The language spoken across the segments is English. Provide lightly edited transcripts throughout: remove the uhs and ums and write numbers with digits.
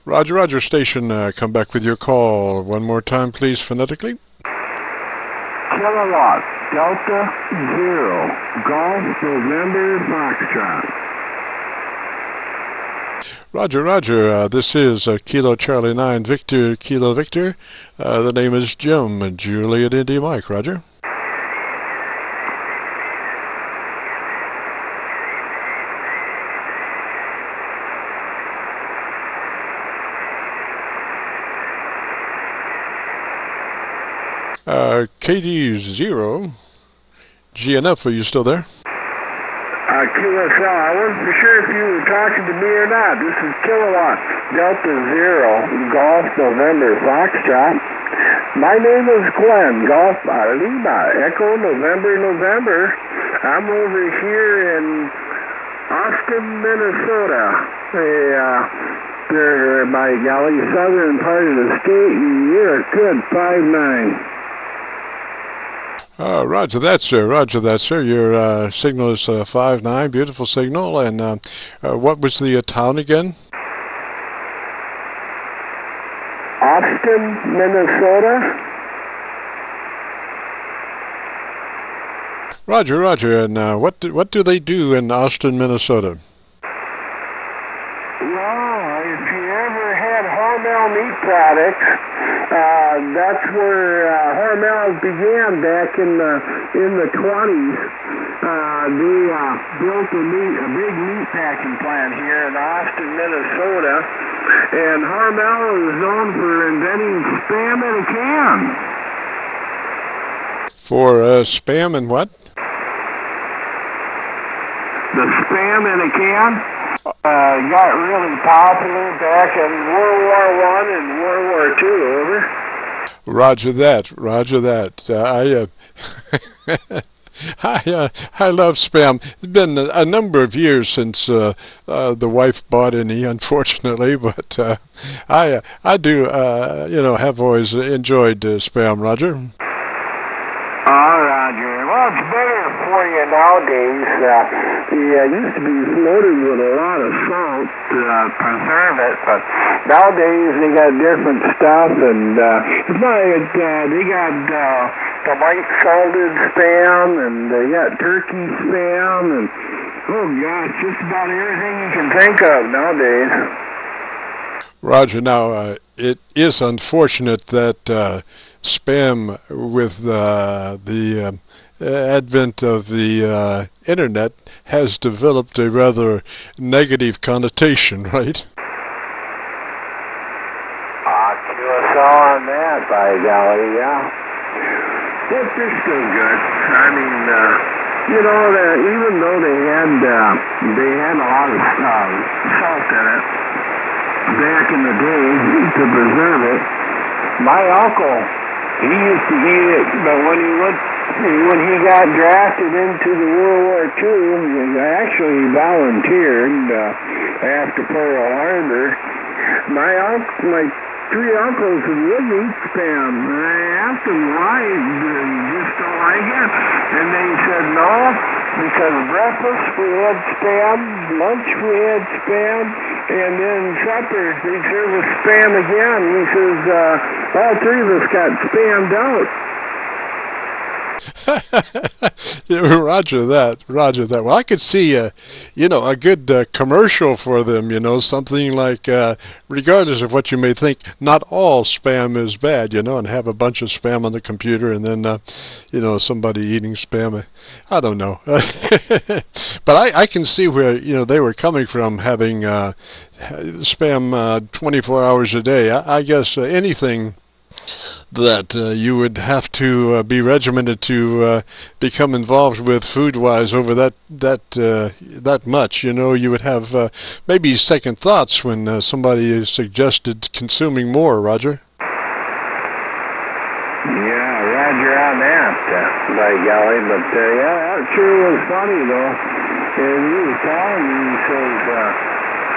Roger, Roger, station, come back with your call. One more time, please, phonetically. Kilowatt, Delta, 0, Golf, November, Foxtrot. Roger, Roger, this is Kilo Charlie 9, Victor, Kilo Victor. The name is Jim, Juliet Indy Mike, Roger. KD0GNF, are you still there? QSO, I wasn't for sure if you were talking to me or not. This is Kilowatt, Delta 0, Golf, November, Foxtrot. My name is Glenn, Golf, Lima, Echo, November, November. I'm over here in Austin, Minnesota. They're, by golly, southern part of the state, and you're a good 5'9". Roger that, sir. Roger that, sir. Your signal is 5'9", beautiful signal. And what was the town again? Austin, Minnesota. Roger, Roger. And what do they do in Austin, Minnesota? Well, if you ever had Hormel meat products, that's where Hormel began back in the 20s. They built a big meat packing plant here in Austin, Minnesota, and Hormel is known for inventing Spam in a can. For Spam and what? The Spam in a can. Got really popular back in World War I and World War II, over. Roger that, Roger that. I love Spam. It's been a number of years since the wife bought any, unfortunately, but I do, have always enjoyed Spam, Roger. Oh, Roger. Well, it's better for you nowadays. It used to be loaded with a lot of salt to preserve it, but nowadays they got different stuff, and they got the light salted Spam, and they got turkey Spam, and oh gosh, just about everything you can think of nowadays. Roger. Now, it is unfortunate that Spam, with the advent of the internet, has developed a rather negative connotation, right? QSO on that, by golly, yeah. But they're still good. I mean, even though they had a lot of salt in it back in the day to preserve it, my uncle, he used to eat it, but when he got drafted into the World War II, actually he volunteered after Pearl Harbor. My three uncles wouldn't eat Spam. And I asked them why, you just don't like it? And they said no, because breakfast we had Spam, lunch we had Spam, and then supper they serve us Spam again. He says, all three of us got Spammed out. Yeah, Roger that, Roger that. Well, I could see, a good commercial for them, something like, regardless of what you may think, not all Spam is bad, and have a bunch of Spam on the computer and then, somebody eating Spam. I don't know. But I can see where, they were coming from, having Spam 24 hours a day. I guess anything that you would have to be regimented to become involved with food-wise over that much. You would have maybe second thoughts when somebody suggested consuming more, Roger. Yeah, Roger on that, by golly. But that sure was funny, though. And he was telling me, he says,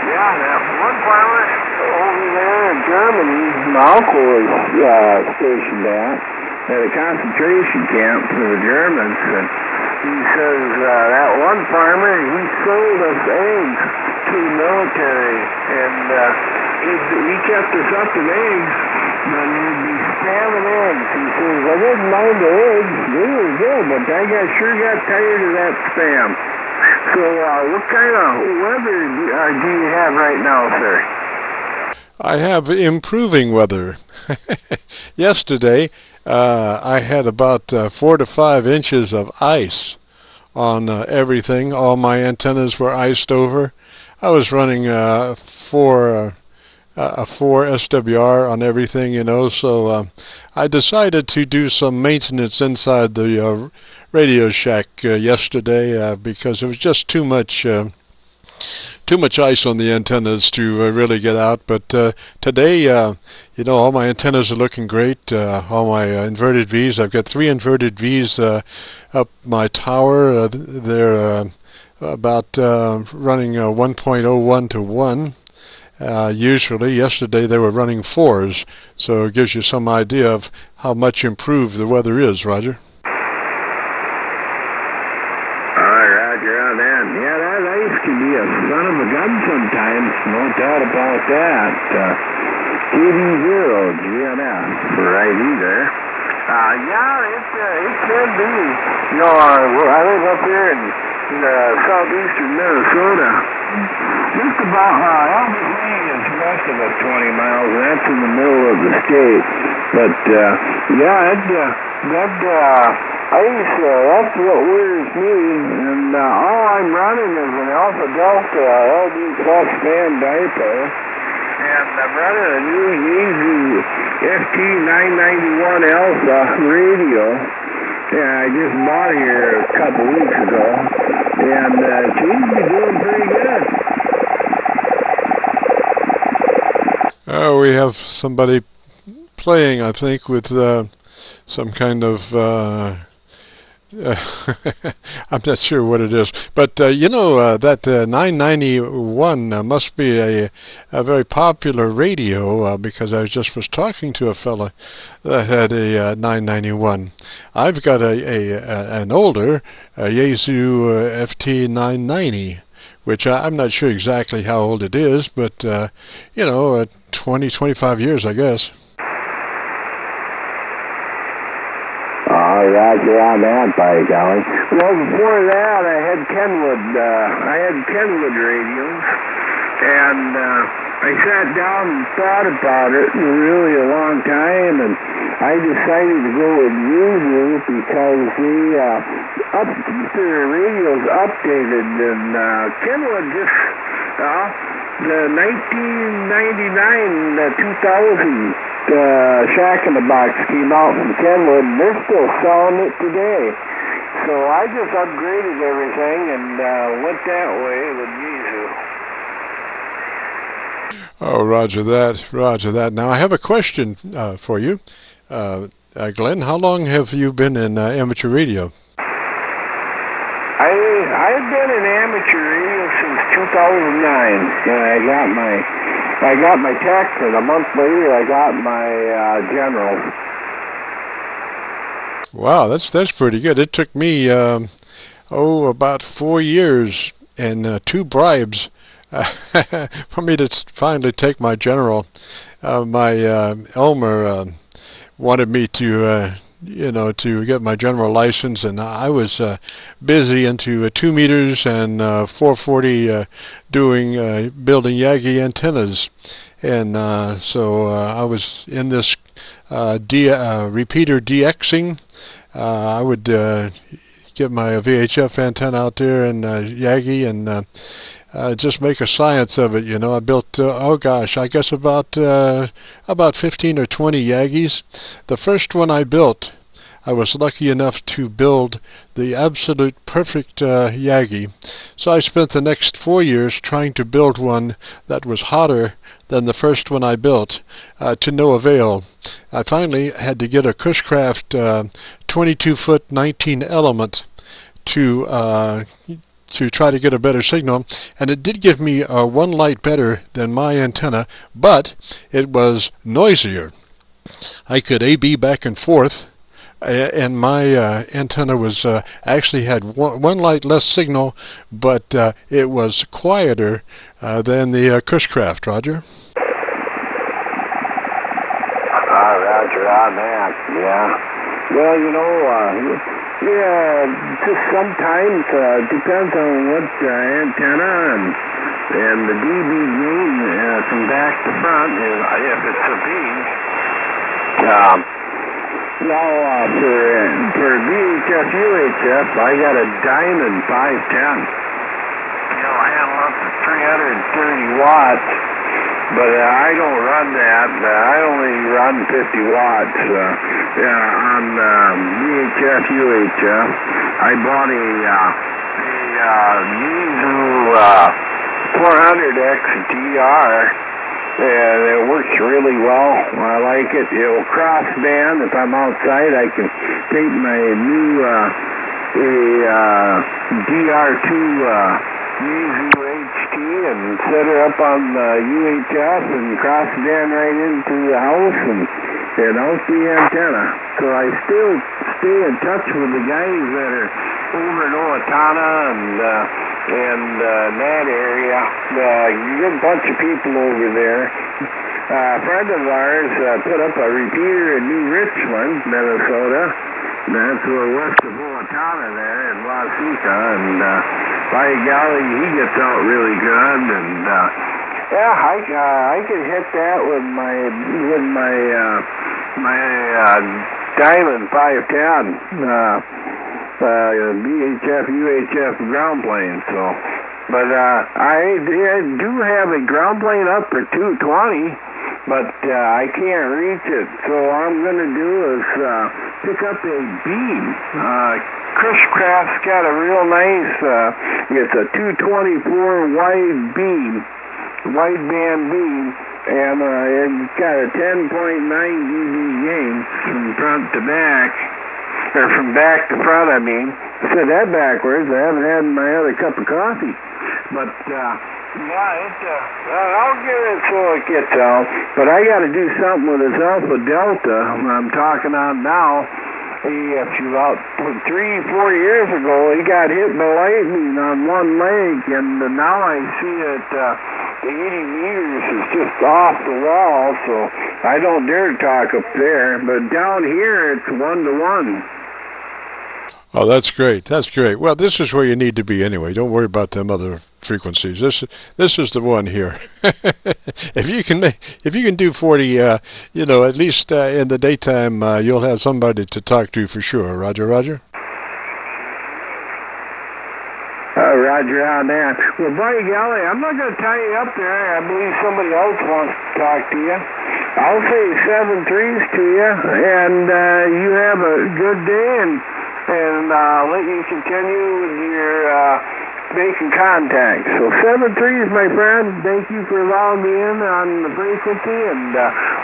that one farmer over there in Germany, my uncle was stationed at a concentration camp for the Germans, and he says that one farmer, he sold us eggs to the military, and he kept us up in eggs, but he'd be spamming eggs. He says, I didn't mind the eggs, they were good, but sure got tired of that spam. So what kind of weather do you have right now, sir? I have improving weather. Yesterday, I had about 4 to 5 inches of ice on everything. All my antennas were iced over. I was running a 4 SWR on everything, you know, so I decided to do some maintenance inside the Radio Shack yesterday because it was just too much ice on the antennas to really get out. But today, you know, all my antennas are looking great. All my inverted V's, I've got 3 inverted V's up my tower. They're about running 1.01 to 1. Usually, yesterday they were running 4s, so it gives you some idea of how much improved the weather is, Roger. Roger on that. Yeah, that ice can be a son of a gun sometimes, no doubt about that. KD0GNF right there. Yeah, it can be. You know, I live up here in southeastern Minnesota. Just about Albert Lane is west of us 20 miles, and that's in the middle of the state. But yeah, that ice, that's what wears me. And all I'm running is an Alpha Delta LD Plus fan diaper. And I'm running a new Yaesu FT991 Alpha radio. Yeah, I just bought it here a couple weeks ago, and it seems to be doing pretty good. We have somebody playing, I think, with some kind of I'm not sure what it is, but you know, that 991 must be a very popular radio because I just was talking to a fella that had a 991. I've got an older Yaesu FT990, which I'm not sure exactly how old it is, but you know, 20-25 years, I guess. Roger on that, by golly. Well, before that, I had Kenwood radios, and I sat down and thought about it really a long time, and I decided to go with Yaesu because keep their radios updated, and Kenwood just the 1999 2000 Shack in the Box came out from Kenwood, and they're still selling it today. So I just upgraded everything and went that way with Yaesu. Oh, roger that, roger that. Now I have a question for you. Glenn, how long have you been in amateur radio? I've been in amateur radio since 2009. I got my tech, and a month later I got my general. Wow, that's pretty good. It took me about 4 years and 2 bribes for me to finally take my general. My Elmer wanted me to to get my general license, and I was busy into 2 meters and 440 building Yagi antennas, and so I was in this repeater DXing. I would get my VHF antenna out there and Yagi and just make a science of it, you know. I built, oh gosh, I guess about 15 or 20 Yagis. The first one I built, I was lucky enough to build the absolute perfect Yagi. So I spent the next 4 years trying to build one that was hotter than the first one I built, to no avail. I finally had to get a Cushcraft 22-foot 19 element to try to get a better signal, and it did give me 1 light better than my antenna, but it was noisier. I could A/B back and forth, and my antenna was actually had one light less signal, but it was quieter than the Cushcraft, Roger. Roger on that, yeah. Well, you know, yeah, just sometimes depends on what antenna and the dB gain from back to front, if it's a beam. Now, for VHF, UHF, I got a Diamond 510. You know, handle up to 330 watts, but I don't run that. I only run 50 watts on VHF, UHF. I bought a Yaesu 400XDR, and it works really well. I like it. It'll cross band. If I'm outside, I can take my new DR2 Yaesu HT and set her up on UHF and cross band right into the house and out the antenna. So I still stay in touch with the guys that are over in Owatonna and that area. A good bunch of people over there. A friend of ours put up a repeater in New Richland, Minnesota. That's west of Owatonna there in Waseca, and by golly, he gets out really good. And yeah, I can hit that with my Diamond 510 VHF UHF ground plane. So, but I do have a ground plane up for 220. But I can't reach it, so all I'm going to do is pick up a beam. Chris-Craft's got a real nice, it's a 224 wideband beam, and it's got a 10.9 dB gain from front to back, or from back to front, I mean. I said that backwards. I haven't had my other cup of coffee. But, yeah, I'll get it so it gets out. But I got to do something with this Alpha Delta I'm talking on now. About 3-4 years ago, he got hit by lightning on one leg, and now I see that the 80 meters is just off the wall, so I don't dare talk up there. But down here, it's 1-to-1. Oh, that's great. That's great. Well, this is where you need to be anyway. Don't worry about them other frequencies. This is the one here. If you can do 40, you know, at least in the daytime, you'll have somebody to talk to for sure. Roger, Roger. Roger on that. Well, by golly, I'm not going to tie you up there. I believe somebody else wants to talk to you. I'll say 7 threes to you, and you have a good day, and let you continue with your making contact. So 7 threes, my friend. Thank you for allowing me in on the frequency, and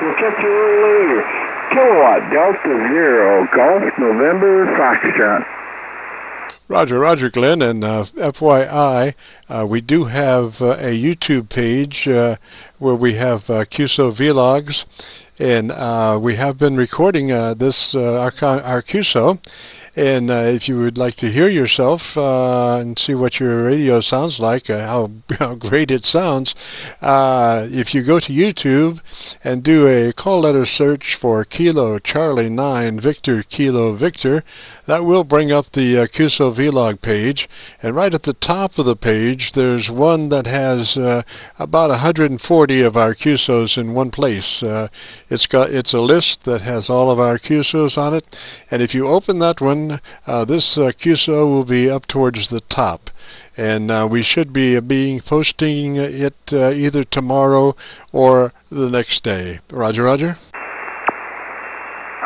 we'll catch you a little later. Kilowatt Delta 0, Golf November Foxtrot. Roger, Roger, Glenn, and FYI, we do have a YouTube page where we have QSO-VLOGs, and we have been recording this our QSO. And if you would like to hear yourself and see what your radio sounds like, how great it sounds, if you go to YouTube and do a call letter search for Kilo Charlie 9 Victor Kilo Victor, that will bring up the QSO-VLOG page. And right at the top of the page, there's one that has about 140 of our QSOs in one place. It's a list that has all of our QSOs on it. And if you open that one, this QSO will be up towards the top, and we should be posting it either tomorrow or the next day. Roger, Roger.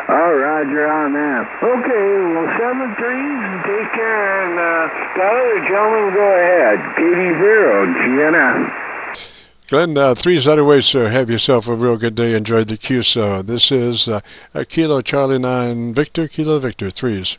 Oh, Roger on that. Okay, well, 7 threes, take care, and the other gentleman, go ahead. KD0GNF. Glenn, 3's other ways, sir. Have yourself a real good day. Enjoy the QSO. This is Kilo Charlie 9 Victor Kilo Victor 3's.